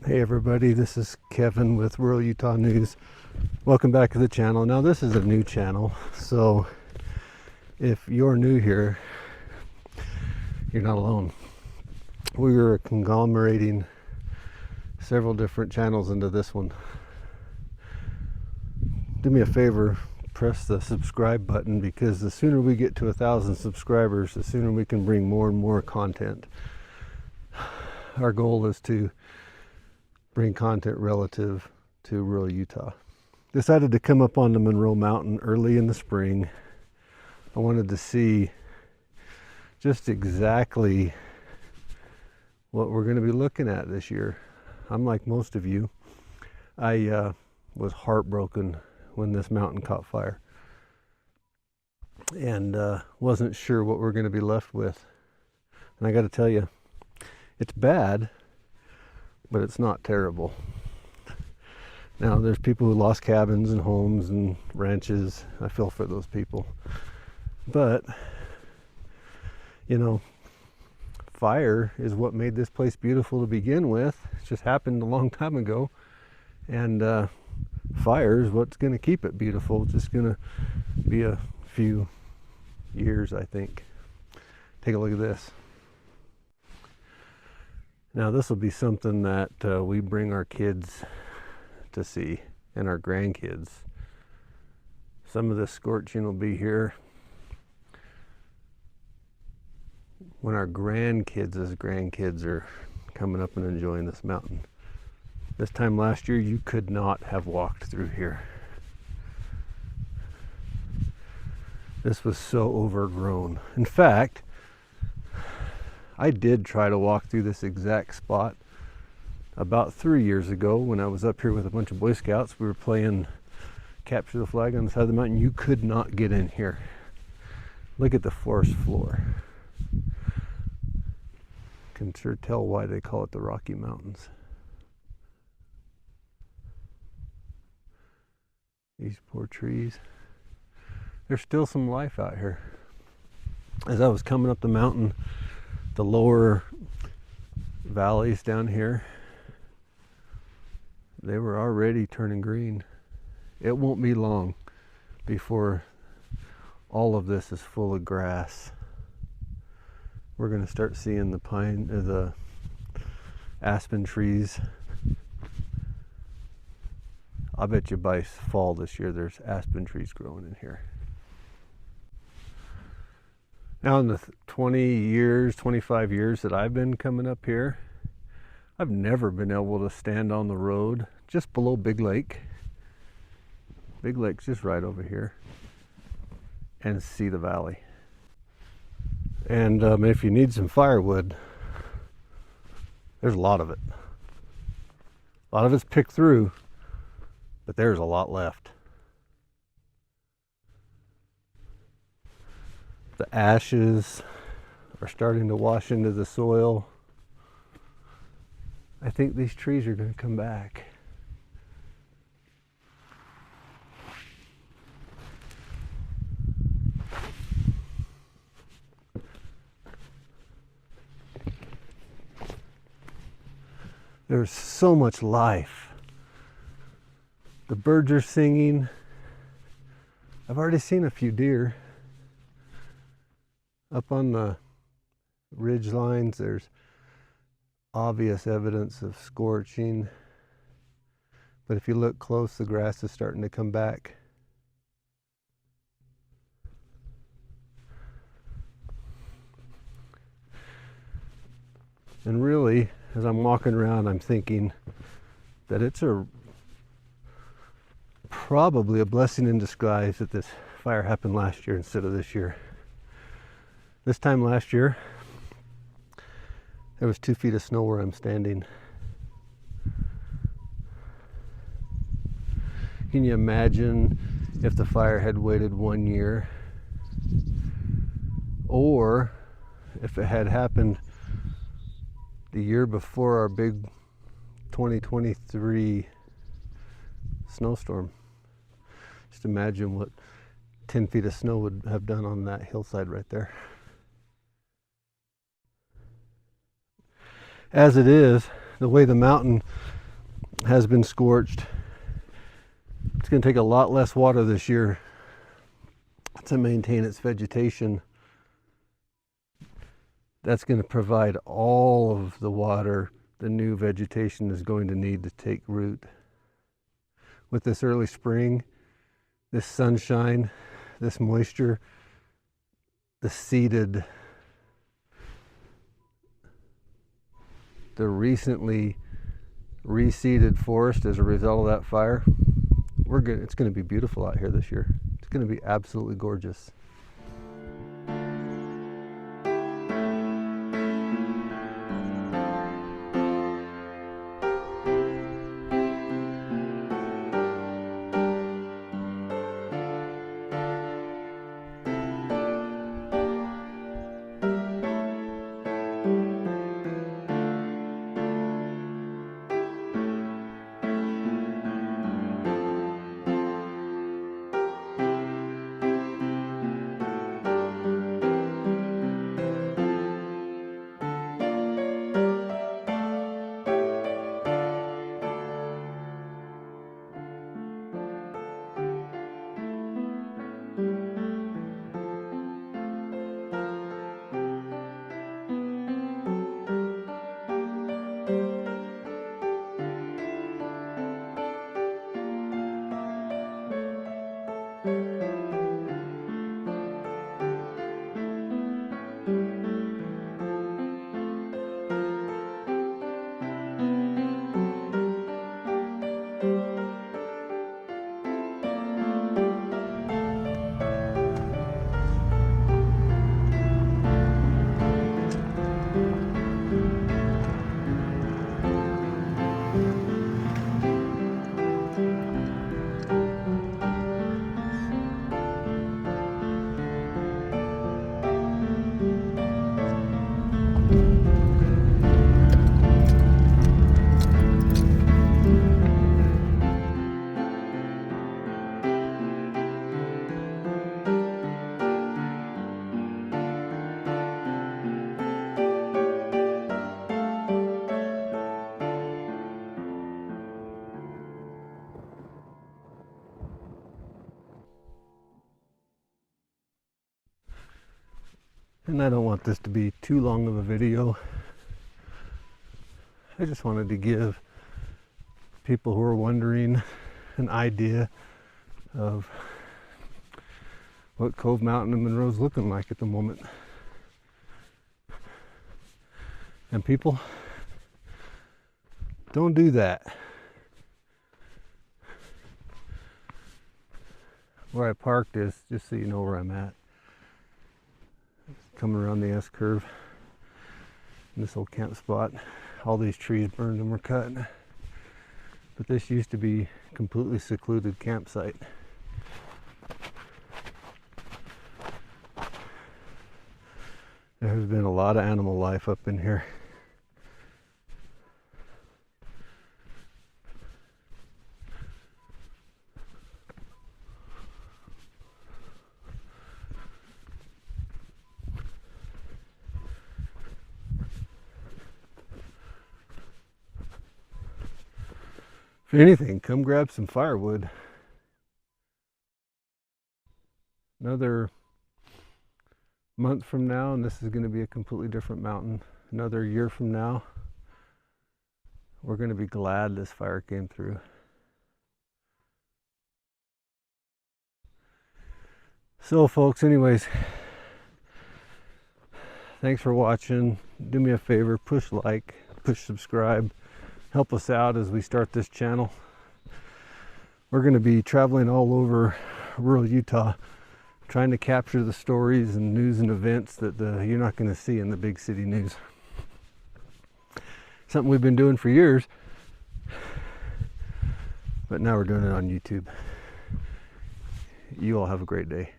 Hey everybody, this is Kevin with Rural Utah News. Welcome back to the channel. Now this is a new channel, so if you're new here, you're not alone. We were conglomerating several different channels into this one. Do me a favor, press the subscribe button, because the sooner we get to 1,000 subscribers, the sooner we can bring more and more content. Our goal is to bring content relative to rural Utah. Decided to come up on the Monroe Mountain early in the spring. I wanted to see just exactly what we're going to be looking at this year. I'm like most of you. I was heartbroken when this mountain caught fire and wasn't sure what we're going to be left with. And I got to tell you, it's bad, but it's not terrible. Now, there's people who lost cabins and homes and ranches. I feel for those people. But, you know, fire is what made this place beautiful to begin with. It just happened a long time ago. And fire is what's going to keep it beautiful. It's just going to be a few years, I think. Take a look at this. Now this will be something that we bring our kids to see, and our grandkids. Some of this scorching will be here when our grandkids are coming up and enjoying this mountain. This time last year, you could not have walked through here. This was so overgrown. In fact, I did try to walk through this exact spot about 3 years ago when I was up here with a bunch of Boy Scouts. We were playing capture the flag on the side of the mountain. You could not get in here. Look at the forest floor. Can sure tell why they call it the Rocky Mountains. These poor trees. There's still some life out here. As I was coming up the mountain, the lower valleys down here, they were already turning green. It won't be long before all of this is full of grass. We're going to start seeing the aspen trees. I bet you by fall this year there's aspen trees growing in here. Now in the 25 years that I've been coming up here, I've never been able to stand on the road just below Big Lake. Big Lake's just right over here, and see the valley. And if you need some firewood, there's a lot of it. A lot of it's picked through, but there's a lot left. The ashes are starting to wash into the soil. I think these trees are going to come back. There's so much life. The birds are singing. I've already seen a few deer. Up on the ridge lines, there's obvious evidence of scorching. But if you look close, the grass is starting to come back. And really, as I'm walking around, I'm thinking that it's probably a blessing in disguise that this fire happened last year instead of this year. This time last year, there was 2 feet of snow where I'm standing. Can you imagine if the fire had waited 1 year? Or if it had happened the year before our big 2023 snowstorm? Just imagine what 10 feet of snow would have done on that hillside right there. As it is, the way the mountain has been scorched. It's going to take a lot less water this year to maintain its vegetation. That's going to provide all of the water the new vegetation is going to need to take root. With this early spring, this sunshine, this moisture, the recently reseeded forest as a result of that fire, it's going to be beautiful out here this year. It's going to be absolutely gorgeous. And I don't want this to be too long of a video. I just wanted to give people who are wondering an idea of what Cove Mountain and Monroe is looking like at the moment. And people, don't do that. Where I parked is, just so you know where I'm at, coming around the S curve in this old camp spot. All these trees burned and were cut, but this used to be a completely secluded campsite. There's been a lot of animal life up in here. If anything, come grab some firewood. Another month from now, and this is going to be a completely different mountain. Another year from now, we're going to be glad this fire came through. So folks, anyways, thanks for watching. Do me a favor, push like, push subscribe. Help us out as we start this channel. We're going to be traveling all over rural Utah, trying to capture the stories and news and events that you're not going to see in the big city news. Something we've been doing for years, but now we're doing it on YouTube. You all have a great day.